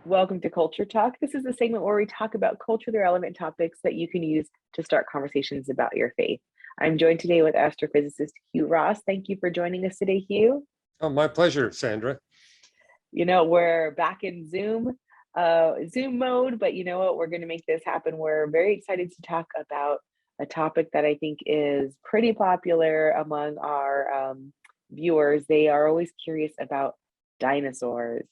Welcome to Culture Talk. This is the segment where we talk about culturally relevant topics that you can use to start conversations about your faith. I'm joined today with astrophysicist Hugh Ross. Thank you for joining us today, Hugh. Oh, my pleasure, Sandra. We're back in Zoom mode, but you know what? We're going to make this happen. We're very excited to talk about a topic that I think is pretty popular among our viewers. They are always curious about dinosaurs.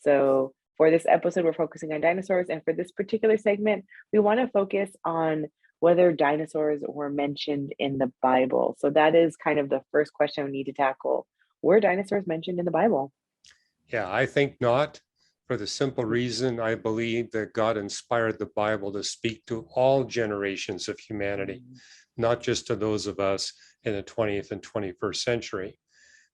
So for this episode, we're focusing on dinosaurs. And for this particular segment, we want to focus on whether dinosaurs were mentioned in the Bible. So that is kind of the first question we need to tackle. Were dinosaurs mentioned in the Bible? Yeah, I think not, for the simple reason I believe that God inspired the Bible to speak to all generations of humanity, not just to those of us in the 20th and 21st century.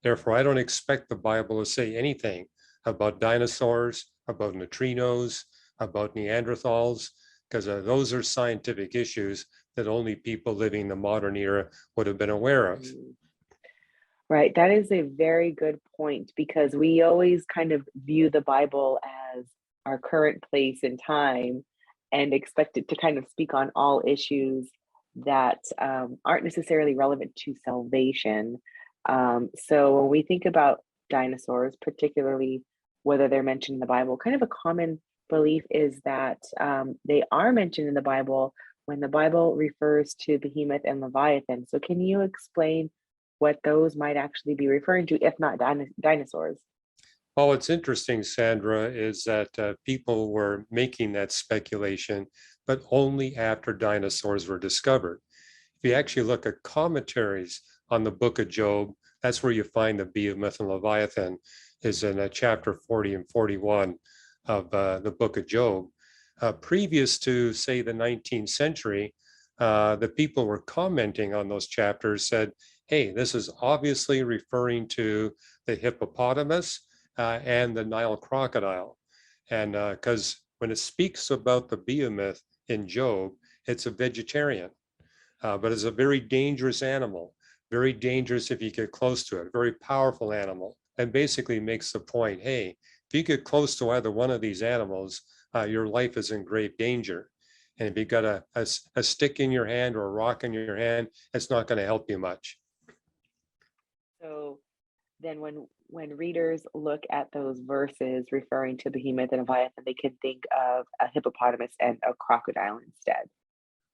Therefore, I don't expect the Bible to say anything about dinosaurs, about neutrinos, about Neanderthals, because those are scientific issues that only people living in the modern era would have been aware of. Right. That is a very good point, because we always kind of view the Bible as our current place in time and expect it to kind of speak on all issues that aren't necessarily relevant to salvation. So when we think about dinosaurs, particularly whether they're mentioned in the Bible, kind of a common belief is that they are mentioned in the Bible when the Bible refers to Behemoth and Leviathan. So can you explain what those might actually be referring to, if not dinosaurs? Well, what's interesting, Sandra, is that people were making that speculation, but only after dinosaurs were discovered. If you actually look at commentaries on the book of Job, that's where you find the Behemoth and Leviathan, is in chapter 40 and 41 of the book of Job. Previous to, say, the 19th century, the people were commenting on those chapters, said, hey, this is obviously referring to the hippopotamus and the Nile crocodile. And because when it speaks about the behemoth in Job, it's a vegetarian, but it's a very dangerous animal, very dangerous if you get close to it, very powerful animal, and basically makes the point, hey, if you get close to either one of these animals, your life is in grave danger. And if you've got a stick in your hand or a rock in your hand, it's not going to help you much. So then when readers look at those verses referring to Behemoth and Leviathan, they can think of a hippopotamus and a crocodile instead.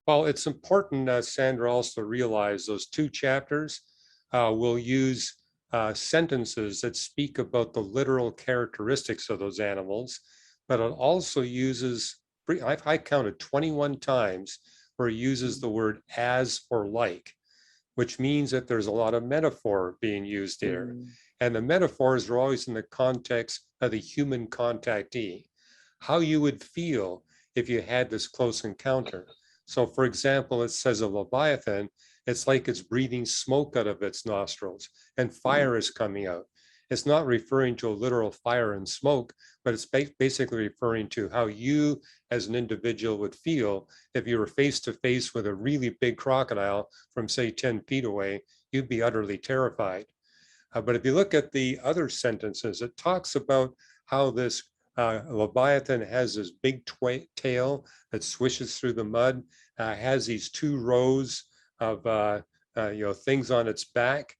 Well, it's important, Sandra, also to realize those two chapters will use sentences that speak about the literal characteristics of those animals, but it also uses, I counted 21 times where it uses the word as or like, which means that there's a lot of metaphor being used here. And the metaphors are always in the context of the human contactee, how you would feel if you had this close encounter. So for example, it says of Leviathan, it's like it's breathing smoke out of its nostrils and fire is coming out. It's not referring to a literal fire and smoke, but it's basically referring to how you as an individual would feel if you were face to face with a really big crocodile from, say, 10 feet away. You'd be utterly terrified. But if you look at the other sentences, it talks about how this Leviathan has this big tail that swishes through the mud, has these two rows of things on its back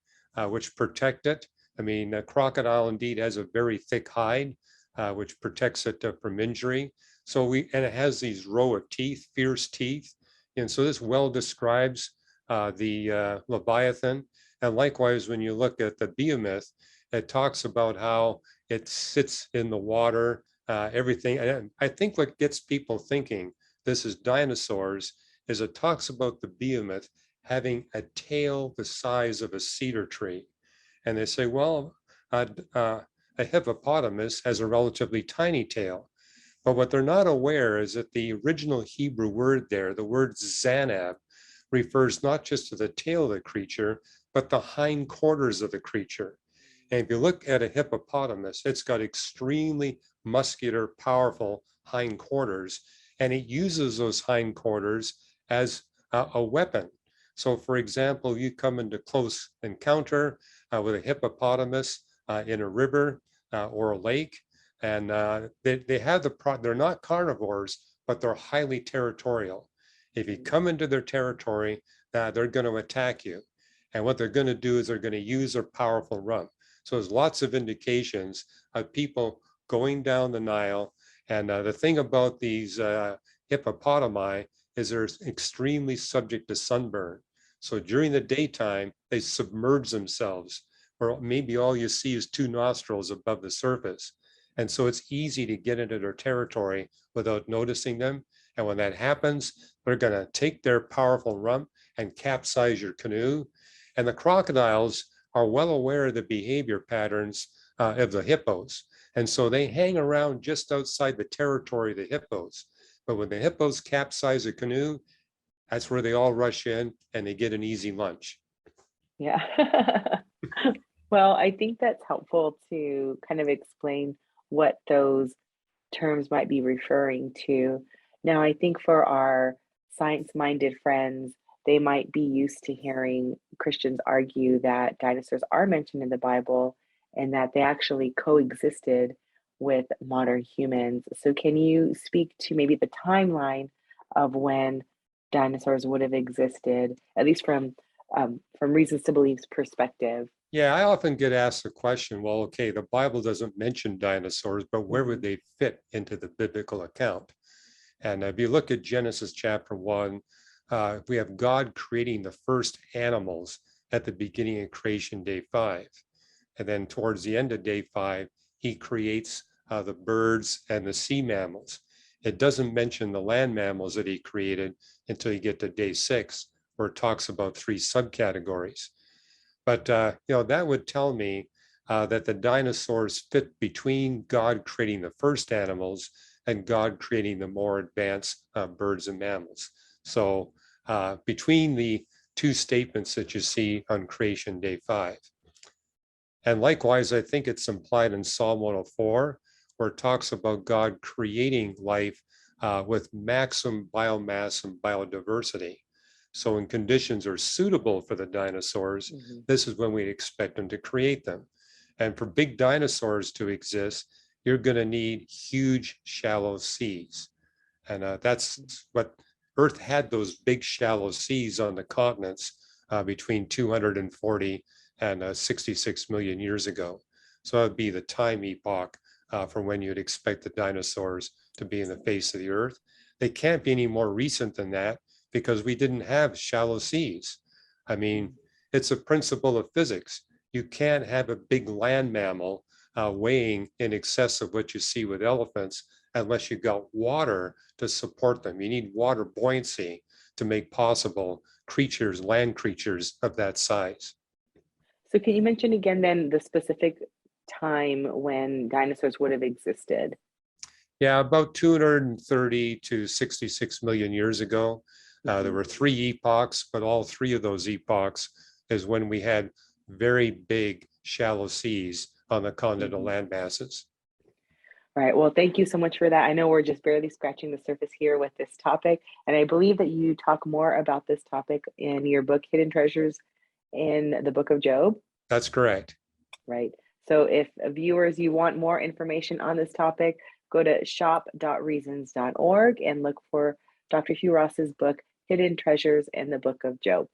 which protect it. I mean, a crocodile indeed has a very thick hide, which protects it from injury. And it has these row of teeth, fierce teeth. And so this well describes the Leviathan. And likewise, when you look at the behemoth, it talks about how it sits in the water, everything. And I think what gets people thinking this is dinosaurs is it talks about the behemoth having a tail the size of a cedar tree. And they say, well, a hippopotamus has a relatively tiny tail. But what they're not aware is that the original Hebrew word there, the word zanab, refers not just to the tail of the creature, but the hindquarters of the creature. And if you look at a hippopotamus, it's got extremely muscular, powerful hindquarters, and it uses those hindquarters as a weapon. So for example, you come into close encounter with a hippopotamus in a river or a lake, And they have they're not carnivores, but they're highly territorial. If you come into their territory, they're going to attack you. And what they're going to do is they're going to use their powerful rump. So there's lots of indications of people going down the Nile. And the thing about these hippopotami is they're extremely subject to sunburn. So during the daytime, they submerge themselves, or maybe all you see is two nostrils above the surface. And so it's easy to get into their territory without noticing them. And when that happens, they're going to take their powerful rump and capsize your canoe. And the crocodiles are well aware of the behavior patterns of the hippos. And so they hang around just outside the territory of the hippos. But when the hippos capsize a canoe, that's where they all rush in and they get an easy lunch. Yeah. Well, I think that's helpful to kind of explain what those terms might be referring to. Now, I think for our science-minded friends, they might be used to hearing Christians argue that dinosaurs are mentioned in the Bible and that they actually coexisted with modern humans. So can you speak to maybe the timeline of when dinosaurs would have existed, at least from Reasons to Believe's perspective? Yeah, I often get asked the question, well, okay, the Bible doesn't mention dinosaurs, but where would they fit into the biblical account? And if you look at Genesis chapter 1, we have God creating the first animals at the beginning of creation, day 5. And then towards the end of day 5, he creates the birds and the sea mammals. It doesn't mention the land mammals that he created until you get to day 6, where it talks about 3 subcategories. But that would tell me that the dinosaurs fit between God creating the first animals and God creating the more advanced birds and mammals. So between the 2 statements that you see on creation day 5. And likewise, I think it's implied in Psalm 104, where it talks about God creating life with maximum biomass and biodiversity. So when conditions are suitable for the dinosaurs, this is when we expect them to create them. And for big dinosaurs to exist, you're going to need huge, shallow seas. And that's what Earth had, those big, shallow seas on the continents between 240 and 66 million years ago. So that would be the time epoch for when you'd expect the dinosaurs to be in the face of the Earth. They can't be any more recent than that, because we didn't have shallow seas. I mean, it's a principle of physics. You can't have a big land mammal weighing in excess of what you see with elephants unless you've got water to support them. You need water buoyancy to make possible creatures, land creatures of that size. So can you mention again then the specific time when dinosaurs would have existed? Yeah, about 230 to 66 million years ago. There were 3 epochs, but all 3 of those epochs is when we had very big shallow seas on the continental land masses. Right. Well, thank you so much for that. I know we're just barely scratching the surface here with this topic, and I believe that you talk more about this topic in your book, Hidden Treasures in the Book of Job. That's correct. Right. So if viewers, you want more information on this topic, go to shop.reasons.org and look for Dr. Hugh Ross's book, Hidden Treasures in the Book of Job.